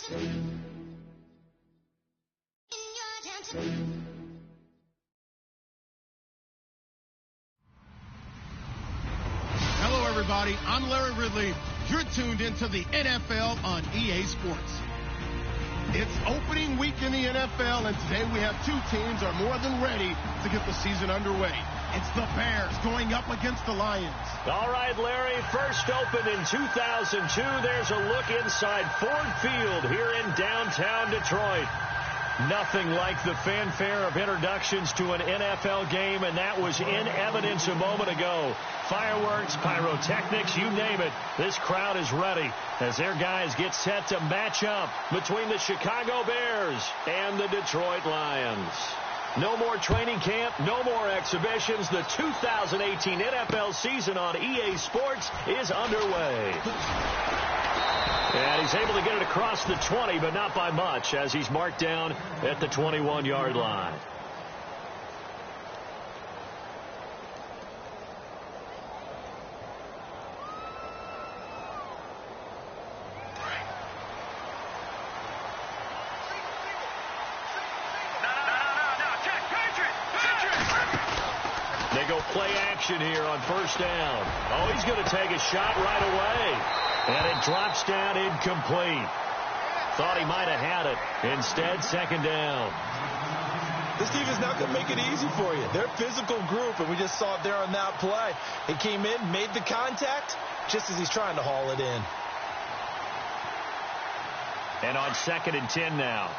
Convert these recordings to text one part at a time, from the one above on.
Hello, everybody. I'm Larry Ridley. You're tuned into the NFL on EA Sports. It's opening week in the NFL, and today we have two teams are more than ready to get the season underway. It's the Bears going up against the Lions. All right, Larry, first opened in 2002. There's a look inside Ford Field here in downtown Detroit. Nothing like the fanfare of introductions to an NFL game, and that was in evidence a moment ago. Fireworks, pyrotechnics, you name it. This crowd is ready as their guys get set to match up between the Chicago Bears and the Detroit Lions. No more training camp, no more exhibitions. The 2018 NFL season on EA Sports is underway. And he's able to get it across the 20, but not by much, as he's marked down at the 21-yard line. They go play action here on first down. Oh, he's going to take a shot right away. And it drops down incomplete. Thought he might have had it. Instead, second down. This defense is not going to make it easy for you. They're a physical group, and we just saw it there on that play. He came in, made the contact, just as he's trying to haul it in. And on 2nd and 10 now.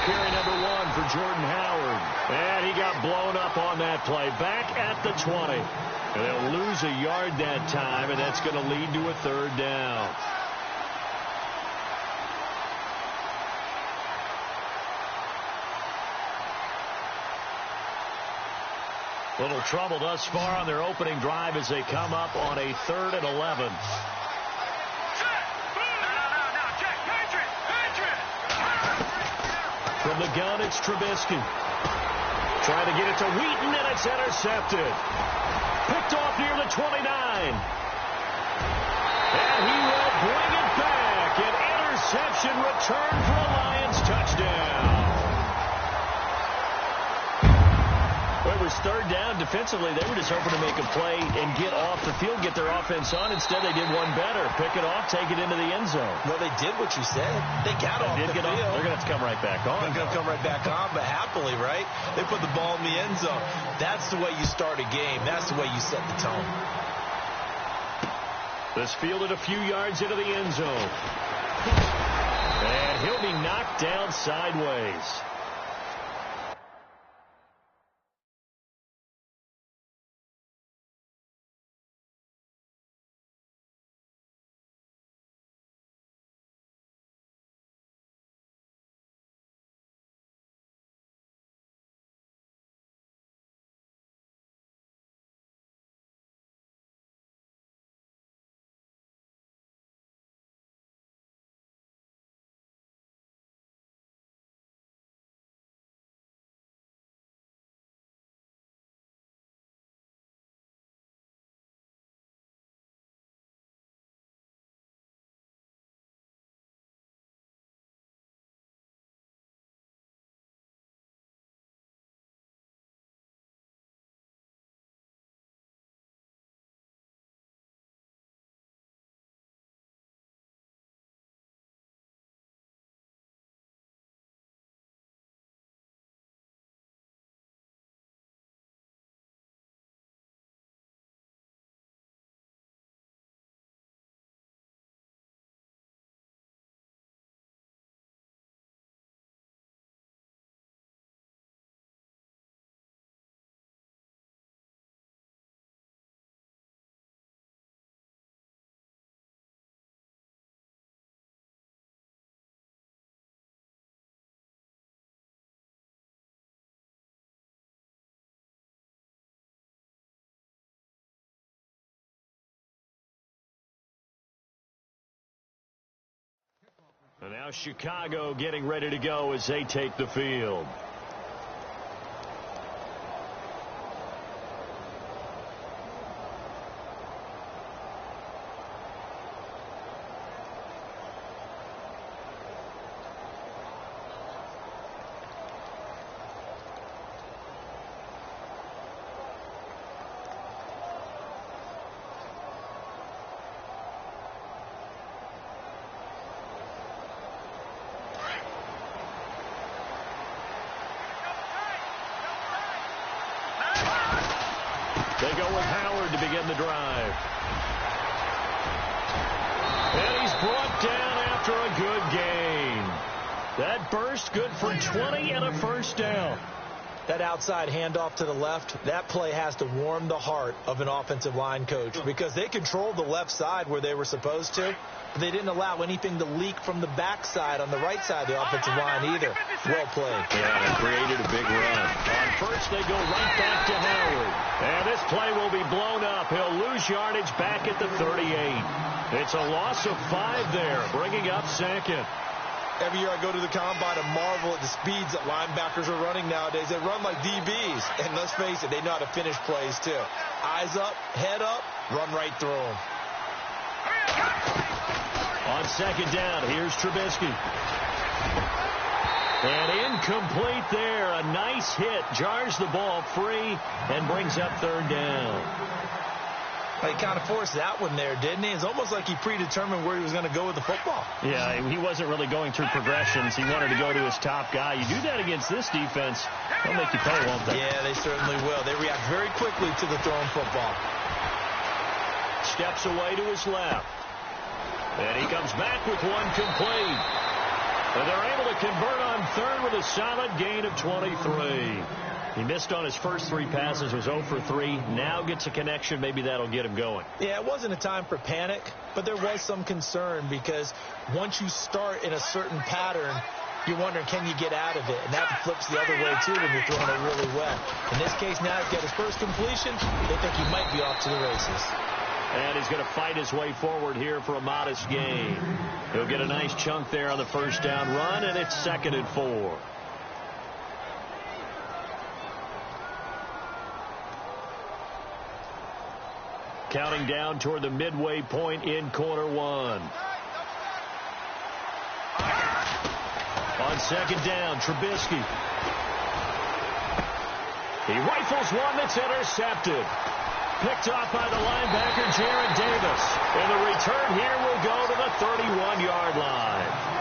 Carry number 1 for Jordan Howard. And he got blown up on that play. Back at the 20. And they'll lose a yard that time, and that's going to lead to a third down. Little trouble thus far on their opening drive as they come up on a 3rd and 11. From the gun, it's Trubisky. Trying to get it to Wheaton, and it's intercepted. Picked off near the 29. And he will bring it back. An interception return for a Lions touchdown. Well, it was third down. Defensively, they were just hoping to make a play and get off the field, get their offense on. Instead, they did one better. Pick it off, take it into the end zone. Well, they did what you said. They got off the field. They're going to have to come right back on. They're going to come right back on, but happily, right? They put the ball in the end zone. That's the way you start a game. That's the way you set the tone. This fielded a few yards into the end zone. And he'll be knocked down sideways. And now Chicago getting ready to go as they take the field. go with Howard to begin the drive. And he's brought down after a good gain. That burst good for 20 and a first down. That outside handoff to the left, that play has to warm the heart of an offensive line coach because they controlled the left side where they were supposed to, but they didn't allow anything to leak from the backside on the right side of the offensive line either. Well played. Yeah, it created a big run. On first, they go right back to Howard. And this play will be blown up. He'll lose yardage back at the 38. It's a loss of 5 there, bringing up second. Every year I go to the combine and marvel at the speeds that linebackers are running nowadays. They run like DBs. And let's face it, they know how to finish plays too. Eyes up, head up, run right through them. On second down, here's Trubisky. And incomplete there. A nice hit. Jars the ball free and brings up third down. He kind of forced that one there, didn't he? It's almost like he predetermined where he was going to go with the football. Yeah, he wasn't really going through progressions. He wanted to go to his top guy. You do that against this defense, they'll make you pay, won't they? Yeah, they certainly will. They react very quickly to the thrown football. Steps away to his left. And he comes back with one complete. And they're able to convert on third with a solid gain of 23. He missed on his first 3 passes, was 0 for 3. Now gets a connection. Maybe that'll get him going. Yeah, it wasn't a time for panic, but there was some concern because once you start in a certain pattern, you're wondering, can you get out of it? And that flips the other way, too, when you're throwing it really well. In this case, now he's got his first completion. They think he might be off to the races. And he's going to fight his way forward here for a modest gain. He'll get a nice chunk there on the first down run, and it's 2nd and 4. Counting down toward the midway point in quarter 1. On second down, Trubisky. He rifles one that's intercepted. Picked off by the linebacker, Jared Davis. And the return here will go to the 31-yard line.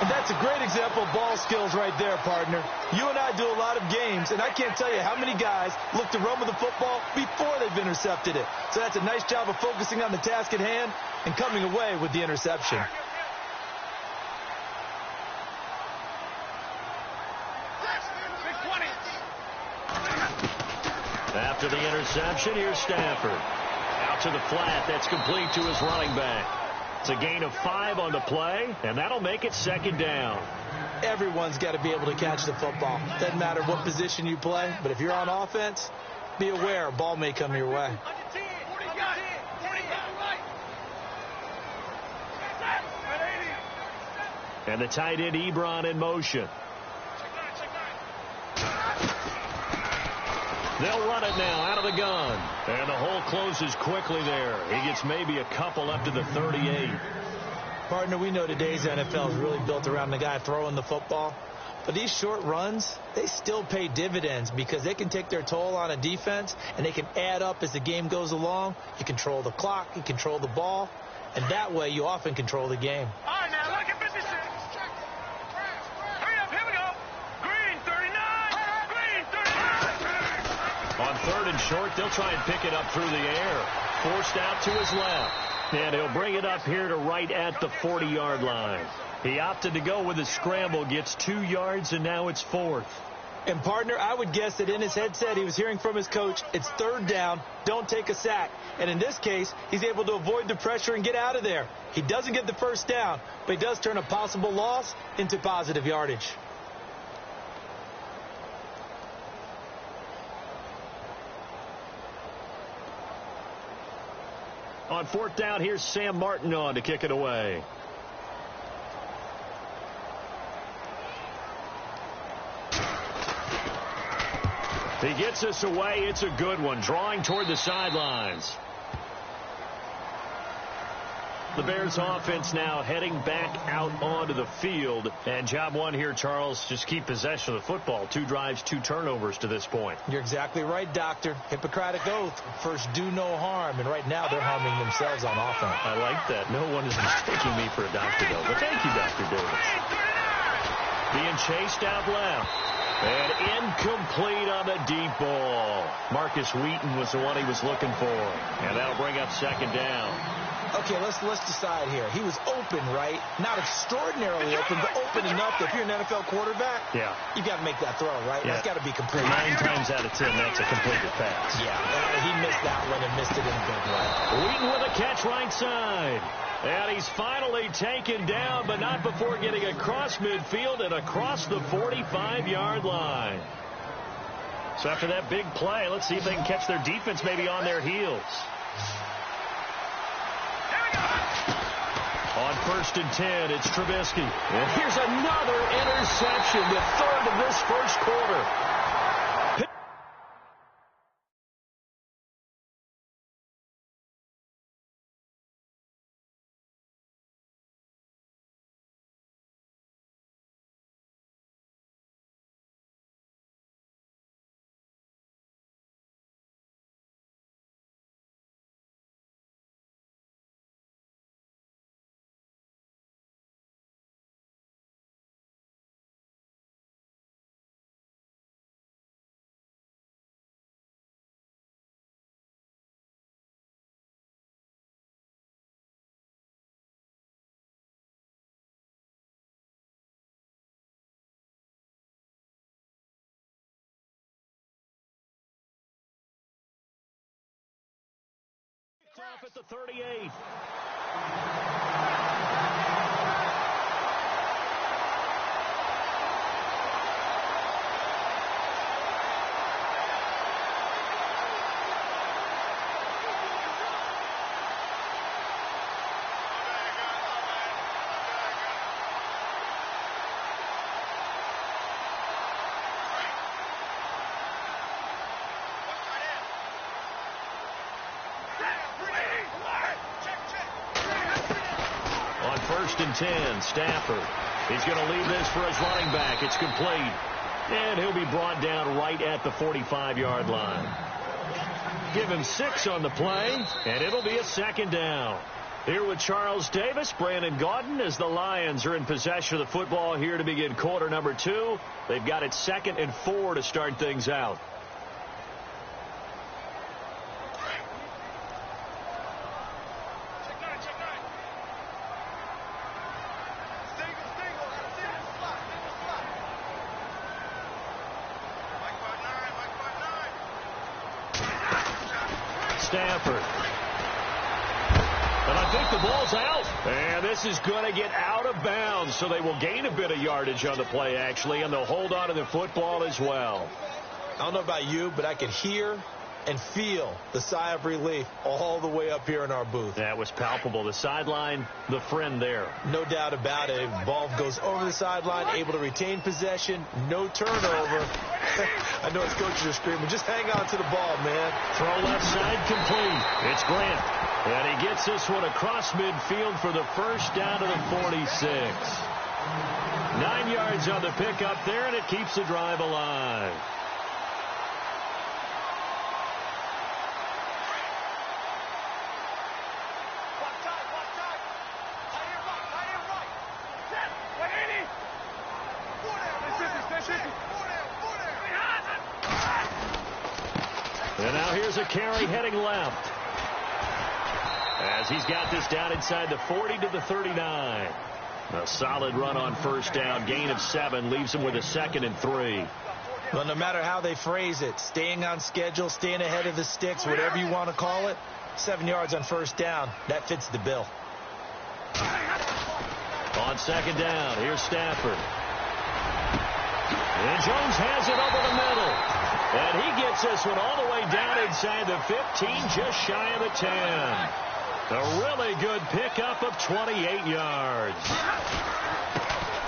And that's a great example of ball skills right there, partner. You and I do a lot of games, and I can't tell you how many guys look to run with the football before they've intercepted it. So that's a nice job of focusing on the task at hand and coming away with the interception. After the interception, here's Stafford. Out to the flat. That's complete to his running back. It's a gain of 5 on the play, and that'll make it 2nd down. Everyone's got to be able to catch the football. Doesn't matter what position you play, but if you're on offense, be aware a ball may come your way. And the tight end Ebron in motion. They'll run it now out of the gun. And the hole closes quickly there. He gets maybe a couple up to the 38. Partner, we know today's NFL is really built around the guy throwing the football. But these short runs, they still pay dividends because they can take their toll on a defense and they can add up as the game goes along. You control the clock, you control the ball, and that way you often control the game. All right, now look at 56. Hurry up, here we go. Green 39. Green 39. On third and short, they'll try and pick it up through the air. Forced out to his left. And he'll bring it up here to right at the 40-yard line. He opted to go with a scramble, gets 2 yards, and now it's 4th. And, partner, I would guess that in his headset he was hearing from his coach, it's 3rd down, don't take a sack. And in this case, he's able to avoid the pressure and get out of there. He doesn't get the first down, but he does turn a possible loss into positive yardage. On 4th down, here's Sam Martin on to kick it away. He gets us away. It's a good one. Drawing toward the sidelines. The Bears offense now heading back out onto the field. And job one here, Charles, just keep possession of the football. 2 drives, 2 turnovers to this point. You're exactly right, Doctor. Hippocratic oath. First, do no harm. And right now, they're harming themselves on offense. I like that. No one is mistaking me for a doctor, though. But thank you, Dr. Davis. Being chased out left. And incomplete on the deep ball. Marcus Wheaton was the one he was looking for. And that'll bring up second down. Okay, let's decide here. He was open, right? Not extraordinarily open, but open enough that if you're an NFL quarterback, you got to make that throw, right? Yeah. That's got to be complete. 9 times out of 10, that's a completed pass. Yeah, he missed that one and missed it in a big way. Wheaton with a catch right side. And he's finally taken down, but not before getting across midfield and across the 45-yard line. So after that big play, let's see if they can catch their defense maybe on their heels. On 1st and 10, it's Trubisky. And here's another interception, the third of this first quarter. Off at the 38. On 1st and 10, Stafford. He's going to leave this for his running back. It's complete. And he'll be brought down right at the 45-yard line. Give him 6 on the play, and it'll be a second down. Here with Charles Davis, Brandon Gaudin, as the Lions are in possession of the football here to begin quarter number 2. They've got it 2nd and 4 to start things out. Stafford. And I think the ball's out. And this is going to get out of bounds, so they will gain a bit of yardage on the play, actually, and they'll hold on to the football as well. I don't know about you, but I can hear and feel the sigh of relief all the way up here in our booth. That was palpable. The sideline, the friend there. No doubt about it. Ball goes over the sideline, able to retain possession, no turnover. I know his coaches are screaming, just hang on to the ball, man. Throw left side complete. It's Grant. And he gets this one across midfield for the first down to the 46. 9 yards on the pickup there, and it keeps the drive alive. And now here's a carry heading left. As he's got this down inside the 40 to the 39. A solid run on first down. Gain of 7 leaves him with a 2nd and 3. Well, no matter how they phrase it, staying on schedule, staying ahead of the sticks, whatever you want to call it, 7 yards on first down, that fits the bill. On second down, here's Stafford. And Jones has it over the middle. And he gets this one all the way down inside the 15, just shy of the 10. A really good pickup of 28 yards.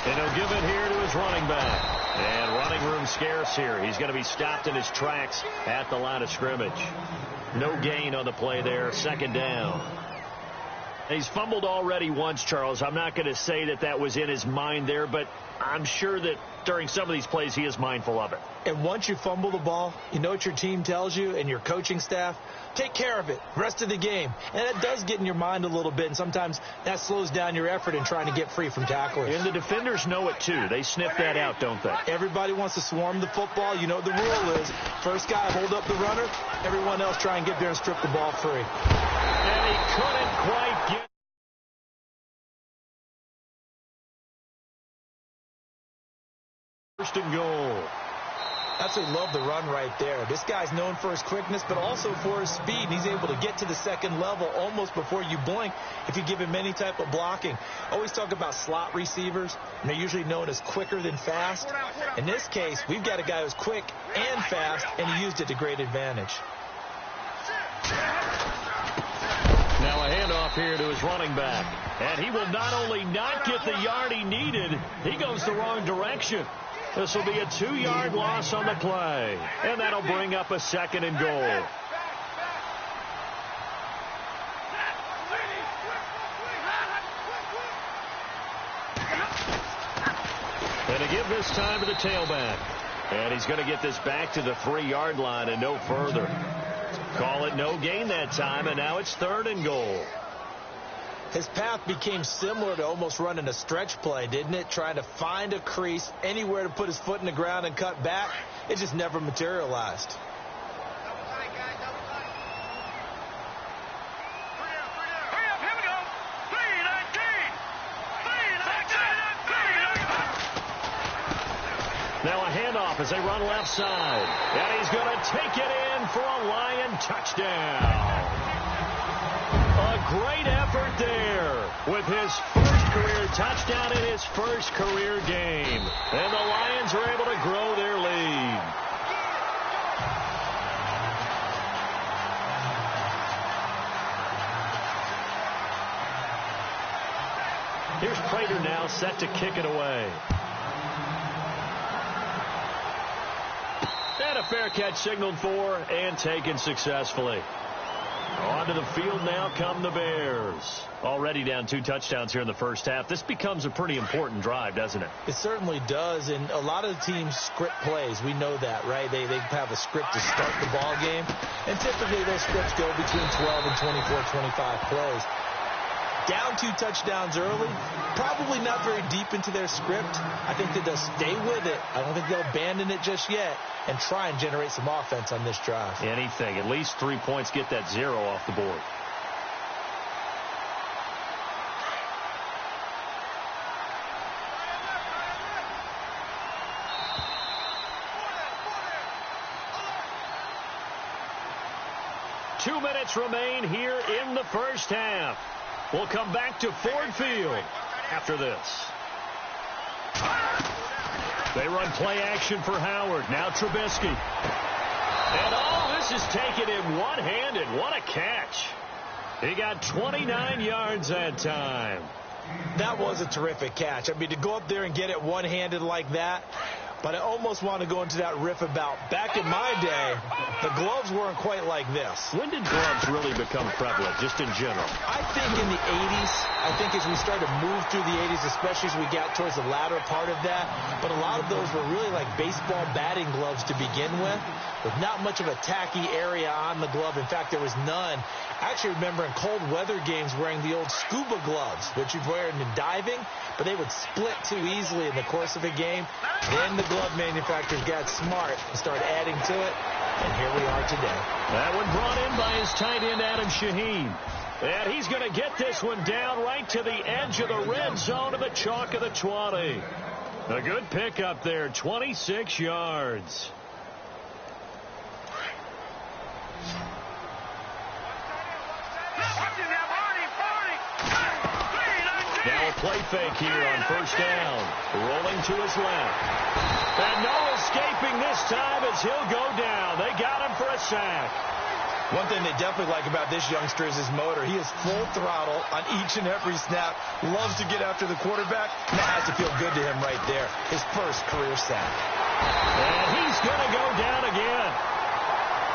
And he'll give it here to his running back. And running room scarce here. He's going to be stopped in his tracks at the line of scrimmage. No gain on the play there. Second down. He's fumbled already once, Charles. I'm not going to say that that was in his mind there, but I'm sure that during some of these plays he is mindful of it. And once you fumble the ball, you know what your team tells you and your coaching staff? Take care of it rest of the game. And it does get in your mind a little bit, and sometimes that slows down your effort in trying to get free from tacklers. And the defenders know it, too. They sniff that out, don't they? Everybody wants to swarm the football. You know what the rule is. First guy hold up the runner. Everyone else try and get there and strip the ball free. And he couldn't quite get. First and goal. That's what we love the run right there. This guy's known for his quickness, but also for his speed. He's able to get to the second level almost before you blink if you give him any type of blocking. Always talk about slot receivers, and they're usually known as quicker than fast. In this case, we've got a guy who's quick and fast, and he used it to great advantage. Now a handoff here to his running back. And he will not only not get the yard he needed, he goes the wrong direction. This will be a 2-yard loss on the play. And that'll bring up a second and goal. And to give this time to the tailback. And he's going to get this back to the 3-yard line and no further. Call it no gain that time, and now it's 3rd and goal. His path became similar to almost running a stretch play, didn't it? Trying to find a crease, anywhere to put his foot in the ground and cut back. It just never materialized. Now a handoff as they run left side. And he's going to take it in for a Lion touchdown. A great effort there with his first career touchdown in his first career game. And the Lions are able to grow their lead. Here's Prater now set to kick it away. And a fair catch signaled for and taken successfully. Onto the field now come the Bears. Already down 2 touchdowns here in the first half. This becomes a pretty important drive, doesn't it? It certainly does, and a lot of the teams script plays. We know that, right? They have a script to start the ball game, and typically those scripts go between 12 and 24, 25 plays. Down 2 touchdowns early, probably not very deep into their script. I think that they'll stay with it. I don't think they'll abandon it just yet and try and generate some offense on this drive. Anything. At least 3 points, get that 0 off the board. Two minutes remain here in the first half. We'll come back to Ford Field after this. They run play action for Howard. Now Trubisky. And this is taken in one-handed. What a catch. He got 29 yards that time. That was a terrific catch. I mean, to go up there and get it one-handed like that. But I almost want to go into that riff about back in my day, the gloves weren't quite like this. When did gloves really become prevalent, just in general? I think in the 80s. I think as we started to move through the 80s, especially as we got towards the latter part of that. But a lot of those were really like baseball batting gloves to begin with not much of a tacky area on the glove. In fact, there was none. I actually remember in cold weather games wearing the old scuba gloves, which you'd wear in diving, but they would split too easily in the course of a game. Then the glove manufacturers got smart and started adding to it, and here we are today. That one brought in by his tight end, Adam Shaheen. And he's going to get this one down right to the edge of the red zone of the chalk of the 20. A good pickup there, 26 yards. Now a play fake here on first down. Rolling to his left. And no escaping this time as he'll go down. They got him for a sack. One thing they definitely like about this youngster is his motor. He is full throttle on each and every snap. Loves to get after the quarterback. And that has to feel good to him right there. His first career sack. And he's going to go down again.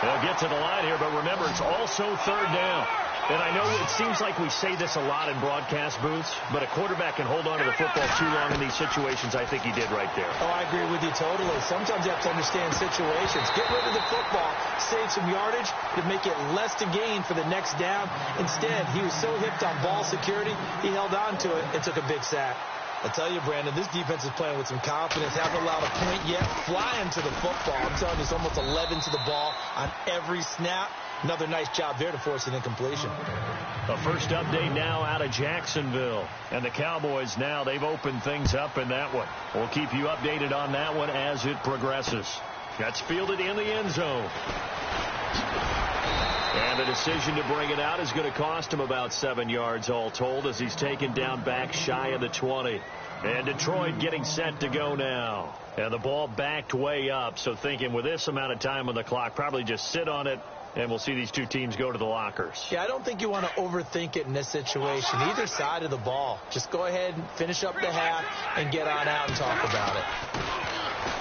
They'll get to the line here, but remember, it's also third down. And I know it seems like we say this a lot in broadcast booths, but a quarterback can hold on to the football too long in these situations. I think he did right there. Oh, I agree with you totally. Sometimes you have to understand situations. Get rid of the football, save some yardage to make it less to gain for the next down. Instead, he was so hipped on ball security, he held on to it and took a big sack. I tell you, Brandon, this defense is playing with some confidence. Haven't allowed a point yet. Flying to the football. I'm telling you, it's almost 11 to the ball on every snap. Another nice job there to force an incompletion. A first update now out of Jacksonville. And the Cowboys now, they've opened things up in that one. We'll keep you updated on that one as it progresses. That's fielded in the end zone. And the decision to bring it out is going to cost him about 7 yards all told as he's taken down back shy of the 20. And Detroit getting set to go now. And the ball backed way up. So thinking with this amount of time on the clock, probably just sit on it. And we'll see these two teams go to the lockers. Yeah, I don't think you want to overthink it in this situation. Either side of the ball. Just go ahead and finish up the half and get on out and talk about it.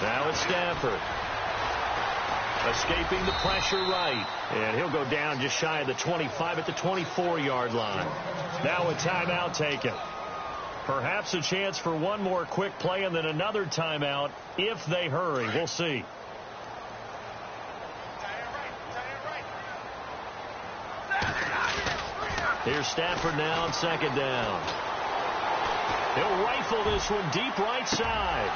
Now it's Stafford. Escaping the pressure right. And he'll go down just shy of the 25 at the 24-yard line. Now a timeout taken. Perhaps a chance for one more quick play and then another timeout if they hurry. We'll see. Here's Stafford now on second down. He'll rifle this one deep right side.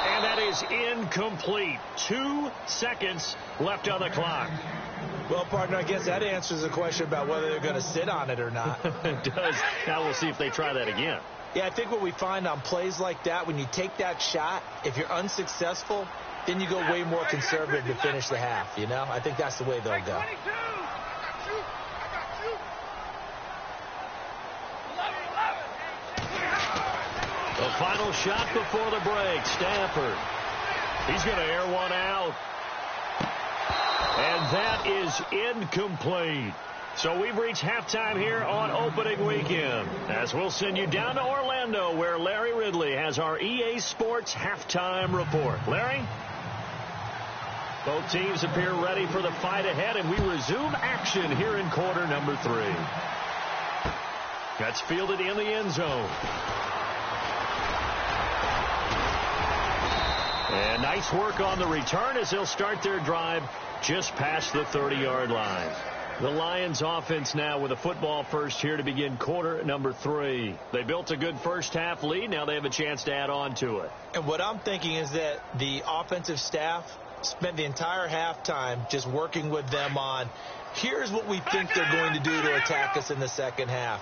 And that is incomplete. 2 seconds left on the clock. Well, partner, I guess that answers the question about whether they're going to sit on it or not. It does. Now we'll see if they try that again. Yeah, I think what we find on plays like that, when you take that shot, if you're unsuccessful, then you go way more conservative to finish the half, you know? I think that's the way they'll go. The final shot before the break. Stafford. He's going to air one out. And that is incomplete. So we've reached halftime here on opening weekend. As we'll send you down to Orlando where Larry Ridley has our EA Sports halftime report. Larry? Both teams appear ready for the fight ahead, and we resume action here in quarter number 3. That's fielded in the end zone. And nice work on the return as they'll start their drive just past the 30-yard line. The Lions offense now with a football first here to begin quarter number 3. They built a good first half lead. Now they have a chance to add on to it. And what I'm thinking is that the offensive staff spent the entire halftime just working with them on, here's what we think they're going to do to attack us in the second half.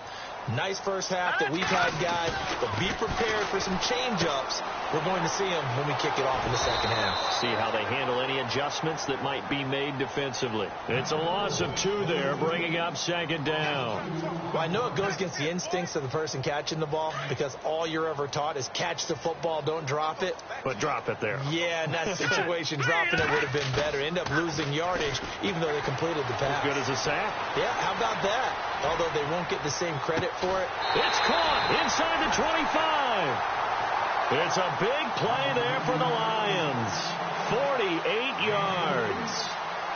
Nice first half that we've had, guys, but be prepared for some change-ups. We're going to see them when we kick it off in the second half. See how they handle any adjustments that might be made defensively. It's a loss of 2 there, bringing up second down. Well, I know it goes against the instincts of the person catching the ball because all you're ever taught is catch the football, don't drop it. But drop it there. Yeah, in that situation, dropping it would have been better. End up losing yardage, even though they completed the pass. As good as a sack. Yeah, how about that? Although they won't get the same credit for it. It's caught inside the 25. It's a big play there for the Lions. 48 yards.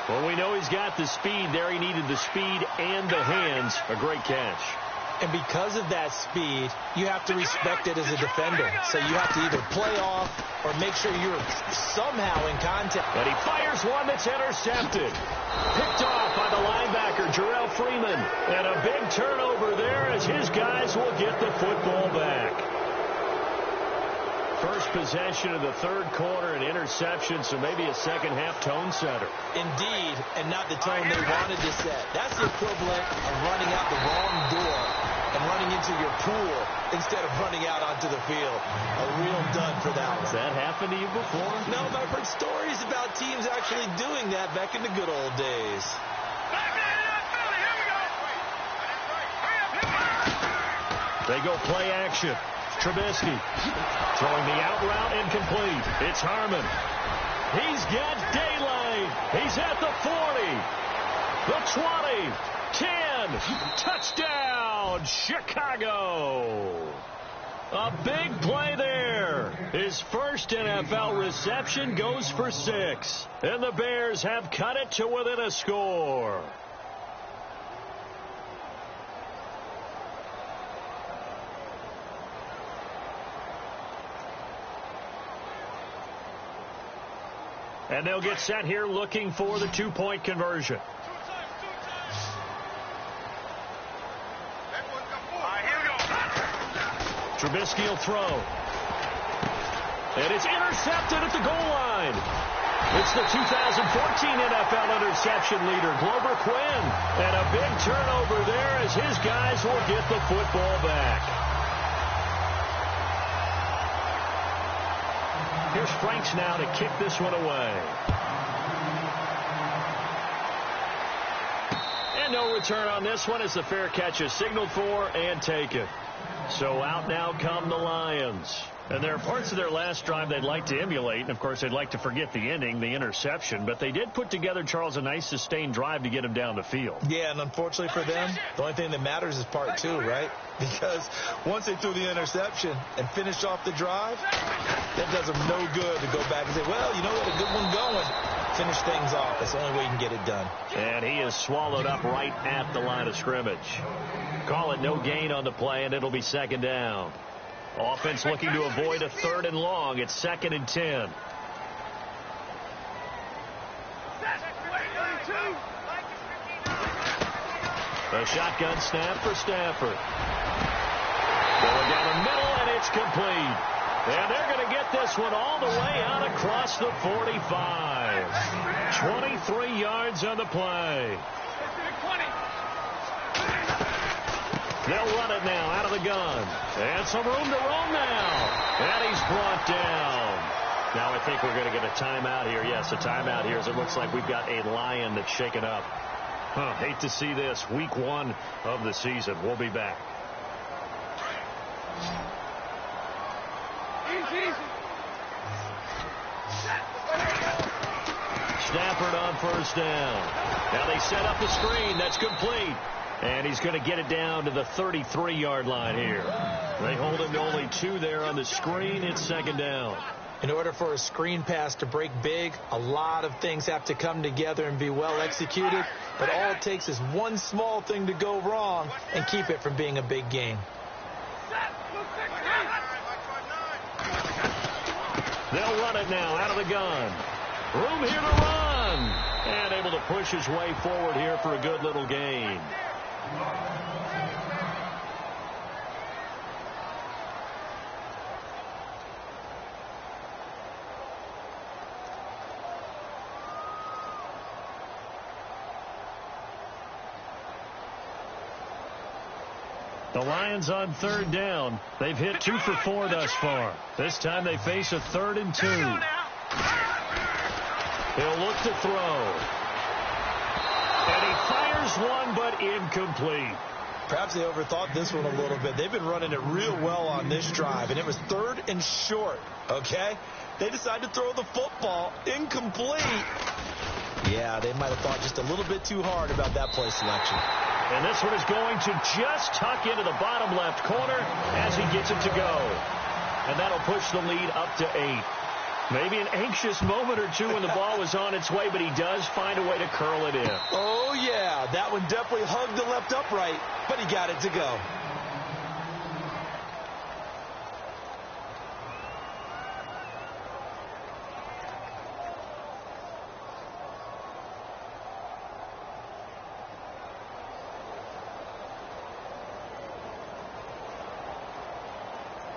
Well, we know he's got the speed there. He needed the speed and the hands. A great catch. And because of that speed, you have to respect it as a defender. So you have to either play off or make sure you're somehow in contact. And he fires one that's intercepted. Picked off by the linebacker, Jarrell Freeman. And a big turnover there as his guys will get the football back. First possession of the third quarter, an interception, so maybe a second-half tone setter. Indeed, and not the tone they wanted to set. That's the equivalent of running out the wrong door and running into your pool instead of running out onto the field. A real dud for that one. Has that happened to you before? No, but I've heard stories about teams actually doing that back in the good old days. They go play action. Trubisky throwing the out route incomplete. It's Harmon. He's got daylight. He's at the 40, the 20, 10. Touchdown, Chicago. A big play there. His first NFL reception goes for 6. And the Bears have cut it to within a score. And they'll get set here looking for the 2-point conversion. Trubisky will throw. And it's intercepted at the goal line. It's the 2014 NFL interception leader, Glover Quinn. And a big turnover there as his guys will get the football back. Here's Franks now to kick this one away. And no return on this one as the fair catch is signaled for and taken. So out now come the Lions. And there are parts of their last drive they'd like to emulate. And, of course, they'd like to forget the ending, the interception. But they did put together, Charles, a nice sustained drive to get him down the field. Yeah, and unfortunately for them, the only thing that matters is part two, right? Because once they threw the interception and finished off the drive, that does them no good to go back and say, well, you know what, a good one going. Finish things off. That's the only way you can get it done. And he is swallowed up right at the line of scrimmage. Call it no gain on the play, and it'll be second down. Offense looking to avoid a 3rd and long. It's 2nd and 10. A shotgun snap for Stafford. Going down the middle, and it's complete. And they're going to get this one all the way out across the 45. 23 yards on the play. They'll run it now out of the gun. And some room to roam now. And he's brought down. Now I think we're going to get a timeout here. Yes, a timeout here as it looks like we've got a Lion that's shaken up. Hate to see this. Week 1 of the season. We'll be back. Stafford on 1st down. Now they set up the screen. That's complete. And he's going to get it down to the 33-yard line here. They hold him to only 2 there on the screen. It's 2nd down. In order for a screen pass to break big, a lot of things have to come together and be well executed. But all it takes is one small thing to go wrong and keep it from being a big gain. They'll run it now out of the gun. Room here to run. And able to push his way forward here for a good little gain. The Lions on 3rd down. They've hit 2 for 4 thus far. This time they face a 3rd and 2. He'll look to throw. And he fires one, but incomplete. Perhaps they overthought this one a little bit. They've been running it real well on this drive, and it was 3rd and short, okay? They decided to throw the football incomplete. Yeah, they might have thought just a little bit too hard about that play selection. And this one is going to just tuck into the bottom left corner as he gets it to go. And that'll push the lead up to 8. Maybe an anxious moment or two when the ball was on its way, but he does find a way to curl it in. Oh, yeah, that one definitely hugged the left upright, but he got it to go.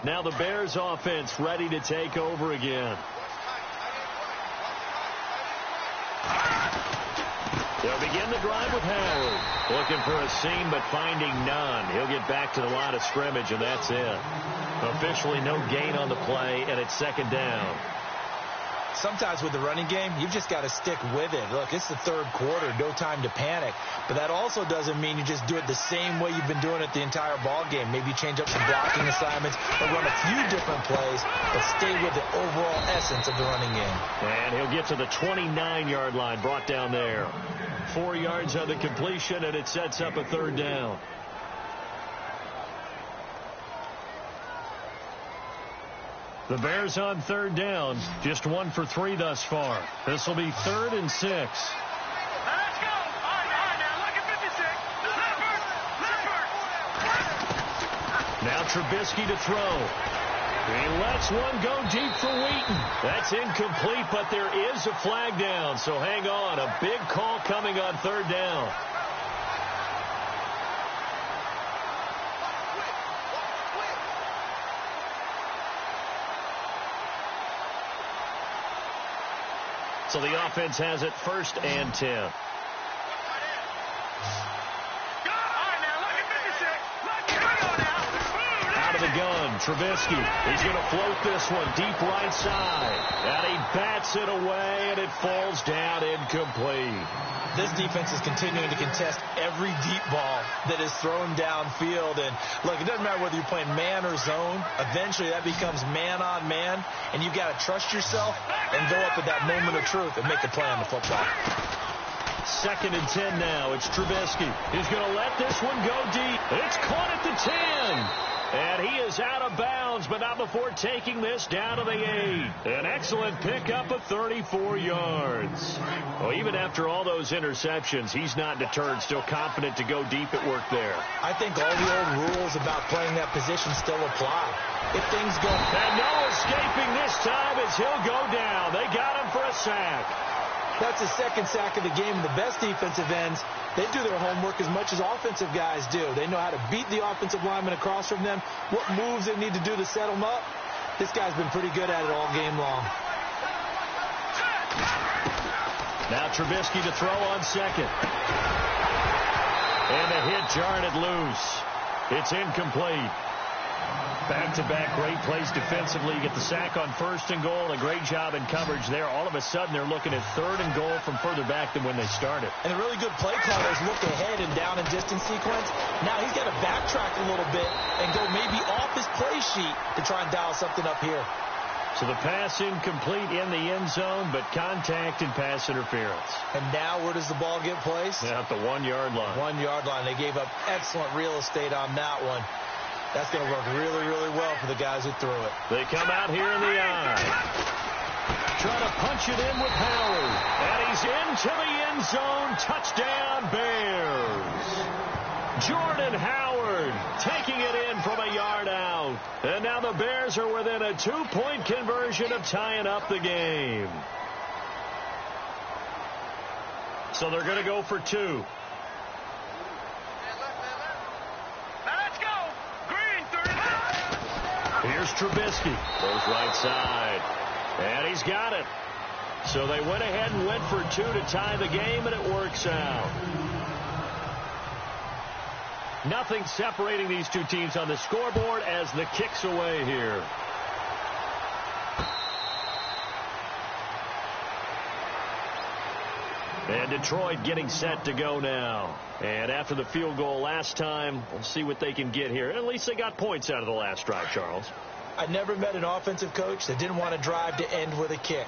Now the Bears offense ready to take over again. They'll begin the drive with Howard. Looking for a seam, but finding none. He'll get back to the line of scrimmage, and that's it. Officially no gain on the play, and it's 2nd down. Sometimes with the running game, you've just got to stick with it. Look, it's the 3rd quarter, no time to panic. But that also doesn't mean you just do it the same way you've been doing it the entire ball game. Maybe change up some blocking assignments or run a few different plays, but stay with the overall essence of the running game. And he'll get to the 29-yard line, brought down there. 4 yards on the completion, and it sets up a 3rd down. The Bears on 3rd down, just 1 for 3 thus far. This will be 3rd and 6. Let's go. All right, now look at 56. Left first. Now Trubisky to throw. He lets one go deep for Wheaton. That's incomplete, but there is a flag down. So hang on. A big call coming on third down. So the offense has it 1st and 10. Out of the gun, Trubisky. He's going to float this one deep right side. And he bats it away, and it falls down incomplete. This defense is continuing to contest every deep ball that is thrown downfield. And, look, it doesn't matter whether you're playing man or zone. Eventually, that becomes man on man, and you've got to trust yourself and go up at that moment of truth and make a play on the football. 2nd and 10 now. It's Trubisky. He's going to let this one go deep. It's caught at the 10. And he is out of bounds, but not before taking this down to the 8. An excellent pickup of 34 yards. Well, even after all those interceptions, he's not deterred, still confident to go deep at work there. I think all the old rules about playing that position still apply. If things go... And no escaping this time as he'll go down. They got him for a sack. That's the 2nd sack of the game. The best defensive ends, they do their homework as much as offensive guys do. They know how to beat the offensive lineman across from them, what moves they need to do to set them up. This guy's been pretty good at it all game long. Now Trubisky to throw on 2nd. And the hit jarred it loose. It's incomplete. Back-to-back great plays defensively. You get the sack on 1st and goal. A great job in coverage there. All of a sudden, they're looking at 3rd and goal from further back than when they started. And the really good play callers look ahead and down and distance sequence. Now he's got to backtrack a little bit and go maybe off his play sheet to try and dial something up here. So the pass incomplete in the end zone, but contact and pass interference. And now where does the ball get placed? Yeah, at the 1-yard line. 1-yard line. They gave up excellent real estate on that one. That's going to work really, really well for the guys who threw it. They come out here in the eye. Trying to punch it in with Howard. And he's into the end zone. Touchdown, Bears. Jordan Howard taking it in from a yard out. And now the Bears are within a 2-point conversion of tying up the game. So they're going to go for 2. Here's Trubisky. Goes right side. And he's got it. So they went ahead and went for 2 to tie the game, and it works out. Nothing separating these two teams on the scoreboard as the kick's away here. And Detroit getting set to go now. And after the field goal last time, we'll see what they can get here. At least they got points out of the last drive, Charles. I never met an offensive coach that didn't want to drive to end with a kick.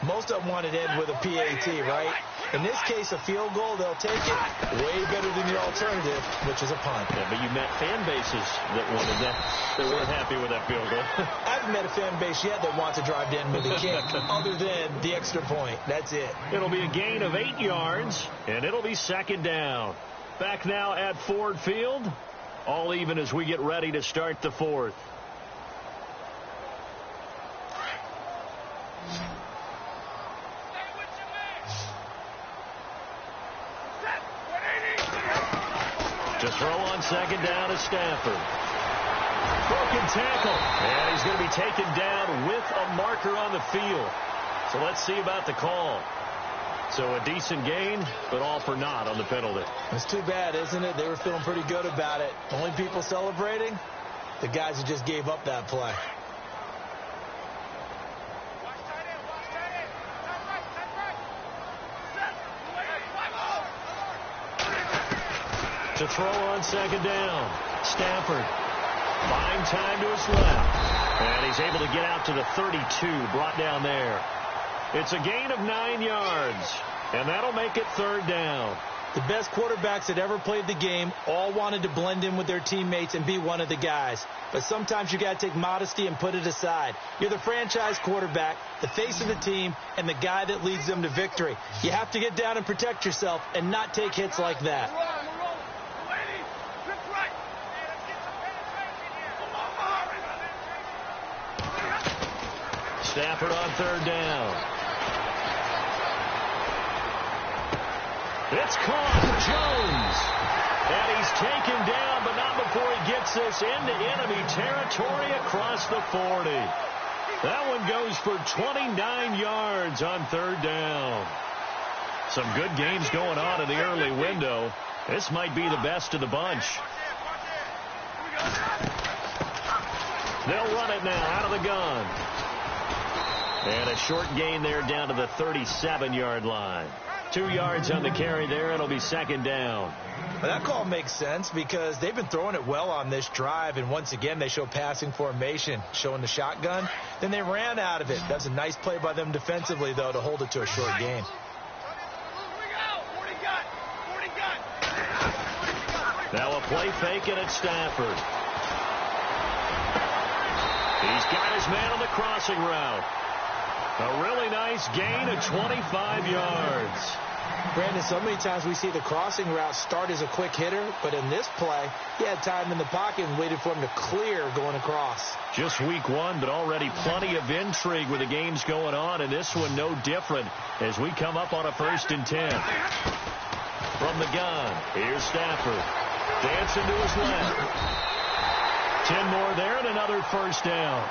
Most of them want to end with a PAT, right? In this case, a field goal, they'll take it way better than the alternative, which is a punt. Yeah, but you met fan bases that wanted that. They weren't happy with that field goal. I haven't met a fan base yet that wants to drive to end with a kick, other than the extra point. That's it. It'll be a gain of 8 yards, and it'll be 2nd down. Back now at Ford Field. All even as we get ready to start the 4th. To throw on 2nd down is Stafford. Broken tackle. And he's going to be taken down with a marker on the field. So let's see about the call. So a decent gain, but all for naught on the penalty. It's too bad, isn't it? They were feeling pretty good about it. Only people celebrating, the guys who just gave up that play. To throw on 2nd down. Stafford. Buying time to his left. And he's able to get out to the 32. Brought down there. It's a gain of 9 yards. And that'll make it 3rd down. The best quarterbacks that ever played the game all wanted to blend in with their teammates and be one of the guys. But sometimes you got to take modesty and put it aside. You're the franchise quarterback, the face of the team, and the guy that leads them to victory. You have to get down and protect yourself and not take hits like that. Stafford on third down. It's caught. Jones. And he's taken down, but not before he gets this into enemy territory across the 40. That one goes for 29 yards on third down. Some good games going on in the early window. This might be the best of the bunch. They'll run it now out of the gun. And a short gain there down to the 37-yard line. 2 yards on the carry there. It'll be second down. Well, that call makes sense because they've been throwing it well on this drive, and once again they show passing formation, showing the shotgun. Then they ran out of it. That's a nice play by them defensively, though, to hold it to a short gain. Now a play fake, and it's Stafford. He's got his man on the crossing route. A really nice gain of 25 yards. Brandon, so many times we see the crossing route start as a quick hitter, but in this play, he had time in the pocket and waited for him to clear going across. Just week one, but already plenty of intrigue with the games going on, and this one no different as we come up on a 1st and 10. From the gun, here's Stafford. Dancing to his left. 10 more there and another first down.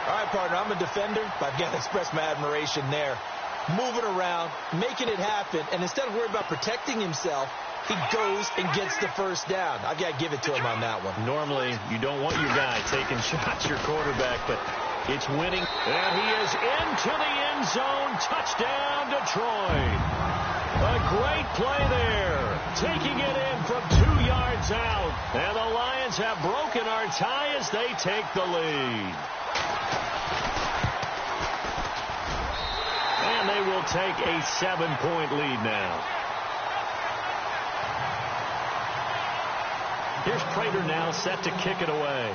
All right, partner, I'm a defender, but I've got to express my admiration there. Moving around, making it happen, and instead of worrying about protecting himself, he goes and gets the first down. I've got to give it to him on that one. Normally, you don't want your guy taking shots, your quarterback, but it's winning. And he is into the end zone. Touchdown, Detroit. A great play there. Taking it in from 2 yards out. And the Lions have broken our tie as they take the lead. And they will take a 7-point lead now. Here's Prater now set to kick it away.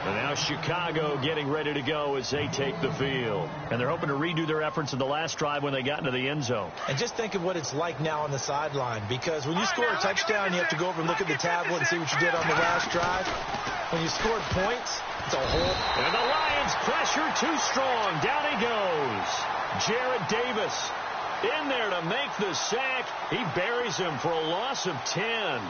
And now Chicago getting ready to go as they take the field. And they're hoping to redo their efforts in the last drive when they got into the end zone. And just think of what it's like now on the sideline, because when you score a touchdown, you have to go over and look at the tablet and see what you did on the last drive. When you scored points, it's a whole... And the Lions pressure too strong. Down he goes. Jarrett Davis in there to make the sack. He buries him for a loss of 10.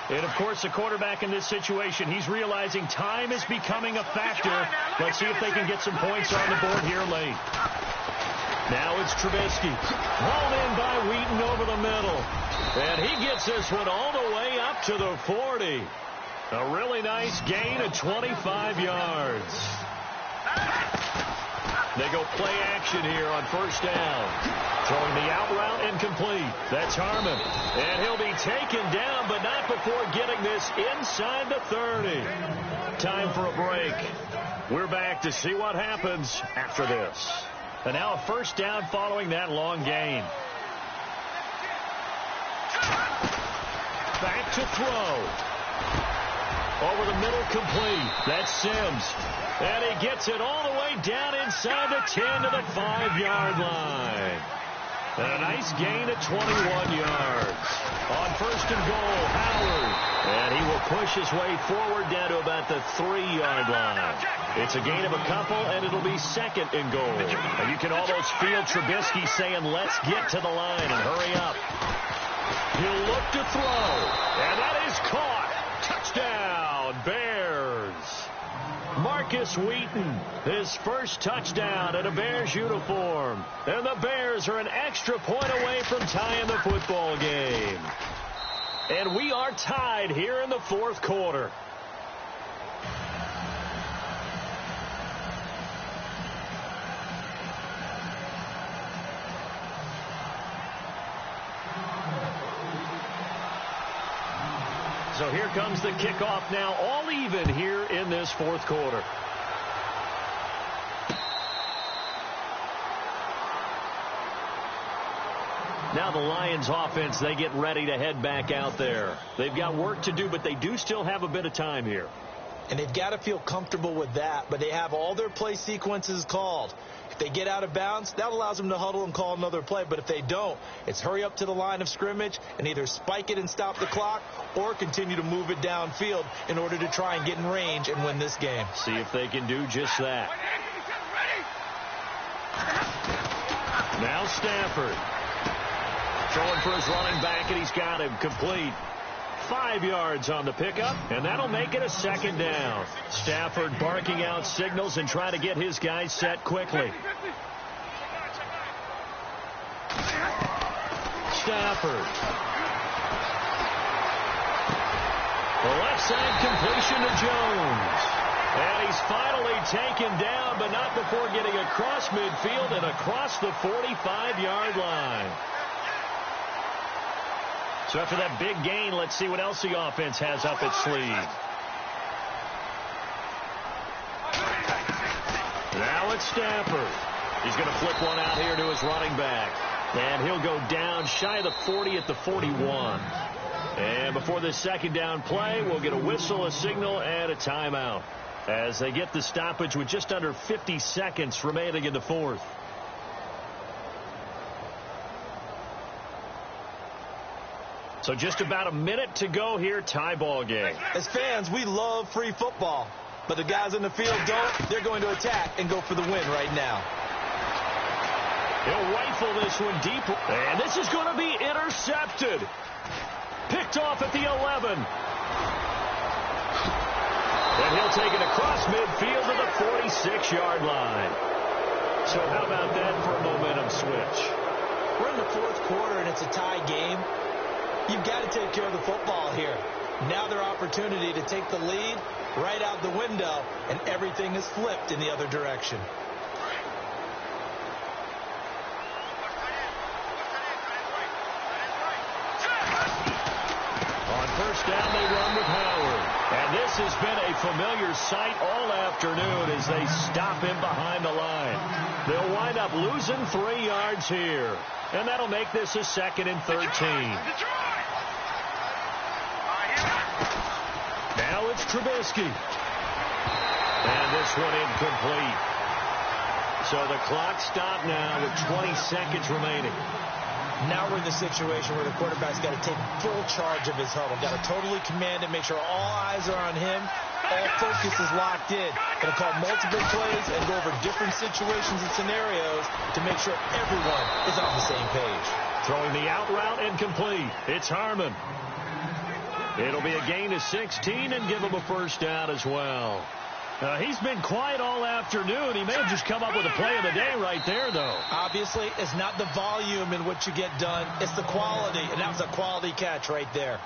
And, of course, the quarterback in this situation, he's realizing time is becoming a factor. Let's see if they can get some points on the board here late. Now it's Trubisky. Hauled in by Wheaton over the middle. And he gets this one all the way up to the 40. A really nice gain of 25 yards. They go play action here on first down. Throwing the out route incomplete. That's Harmon. And he'll be taken down, but not before getting this inside the 30. Time for a break. We're back to see what happens after this. And now a first down following that long gain. Back to throw. Over the middle, complete. That's Sims. And he gets it all the way down inside the 10 to the 5-yard line. And a nice gain of 21 yards. On first and goal, Howard. And he will push his way forward down to about the 3-yard line. It's a gain of a couple, and it'll be second and goal. And you can almost feel Trubisky saying, let's get to the line and hurry up. He'll look to throw. And that is caught. Touchdown, Bears. Marcus Wheaton, his first touchdown in a Bears uniform. And the Bears are an extra point away from tying the football game. And we are tied here in the fourth quarter. So here comes the kickoff now, all even here in this fourth quarter. Now the Lions offense, they get ready to head back out there. They've got work to do, but they do still have a bit of time here. And they've got to feel comfortable with that, but they have all their play sequences called. If they get out of bounds, that allows them to huddle and call another play. But if they don't, it's hurry up to the line of scrimmage and either spike it and stop the clock or continue to move it downfield in order to try and get in range and win this game. See if they can do just that. Now Stafford. Throwing for his running back, and he's got him complete. 5 yards on the pickup, and that'll make it a second down. Stafford barking out signals and trying to get his guys set quickly. Stafford. The left side completion to Jones. And he's finally taken down, but not before getting across midfield and across the 45-yard line. So after that big gain, let's see what else the offense has up its sleeve. Now it's Stafford. He's going to flip one out here to his running back. And he'll go down shy of the 40 at the 41. And before this second down play, we'll get a whistle, a signal, and a timeout as they get the stoppage with just under 50 seconds remaining in the fourth. So just about a minute to go here, tie ball game. As fans, we love free football, but the guys in the field don't. They're going to attack and go for the win right now. He'll rifle this one deep, and this is going to be intercepted. Picked off at the 11. And he'll take it across midfield to the 46-yard line. So how about that for a momentum switch? We're in the fourth quarter, and it's a tie game. You've got to take care of the football here. Now their opportunity to take the lead right out the window, and everything is flipped in the other direction. On first down, they run with Howard. And this has been a familiar sight all afternoon as they stop him behind the line. They'll wind up losing 3 yards here. And that'll make this a 2nd and 13. Now it's Trubisky. And this one incomplete. So the clock stopped now with 20 seconds remaining. Now we're in the situation where the quarterback's got to take full charge of his huddle. Got to totally command it, make sure all eyes are on him. All focus is locked in. Going to call multiple plays and go over different situations and scenarios to make sure everyone is on the same page. Throwing the out route incomplete. It's Harmon. It'll be a gain of 16 and give him a first down as well. He's been quiet all afternoon. He may have just come up with a play of the day right there, though. Obviously, it's not the volume in what you get done. It's the quality, and that was a quality catch right there.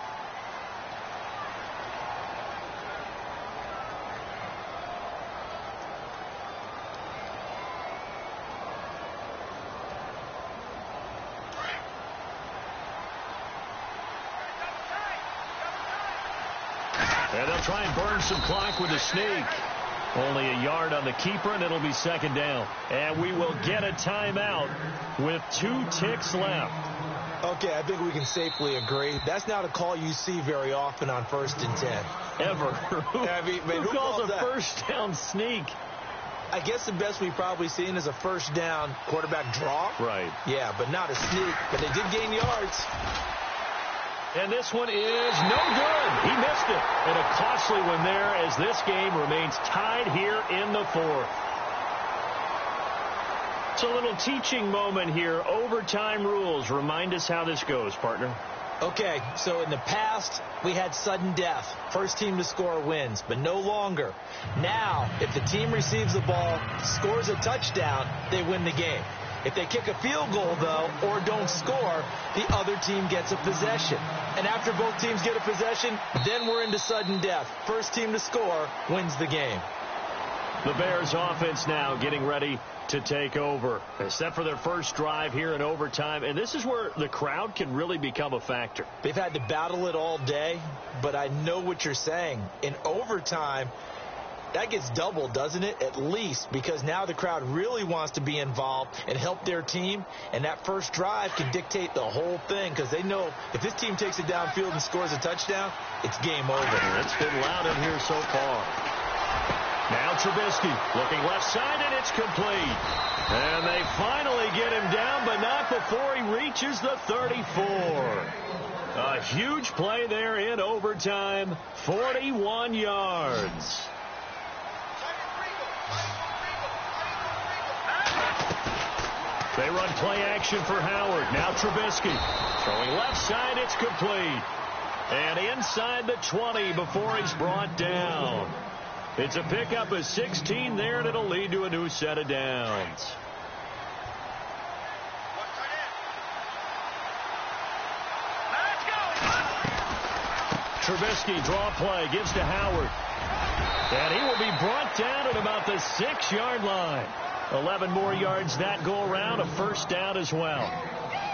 And they'll try and burn some clock with a sneak. Only a yard on the keeper, and it'll be second down. And we will get a timeout with 2 ticks left. Okay, I think we can safely agree. That's not a call you see very often on 1st and 10. Ever. Who calls a that? first down sneak? I guess the best we've probably seen is a first down quarterback draw. Right. Yeah, but not a sneak. But they did gain yards. And this one is no good. He missed it. And a costly one there as this game remains tied here in the fourth. It's a little teaching moment here. Overtime rules. Remind us how this goes, partner. Okay, so in the past, we had sudden death. First team to score wins, but no longer. Now, if the team receives the ball, scores a touchdown, they win the game. If they kick a field goal, though, or don't score, the other team gets a possession. And after both teams get a possession, then we're into sudden death. First team to score wins the game. The Bears offense now getting ready to take over. Except for their first drive here in overtime. And this is where the crowd can really become a factor. They've had to battle it all day, but I know what you're saying. In overtime, that gets doubled, doesn't it? At least, because now the crowd really wants to be involved and help their team, and that first drive can dictate the whole thing because they know if this team takes it downfield and scores a touchdown, it's game over. It's been loud in here so far. Now Trubisky looking left side, and it's complete. And they finally get him down, but not before he reaches the 34. A huge play there in overtime, 41 yards. They run play action for Howard. Now Trubisky throwing left side. It's complete. And inside the 20 before he's brought down. It's a pickup of 16 there, and it'll lead to a new set of downs. Trubisky draw play, gives to Howard. And he will be brought down at about the 6-yard line. 11 more yards that go around, a first down as well.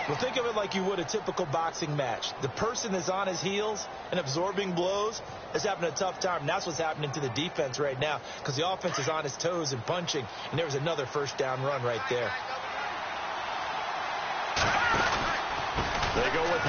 Well, think of it like you would a typical boxing match. The person that's on his heels and absorbing blows is having a tough time. And that's what's happening to the defense right now because the offense is on its toes and punching. And there was another first down run right there. They go with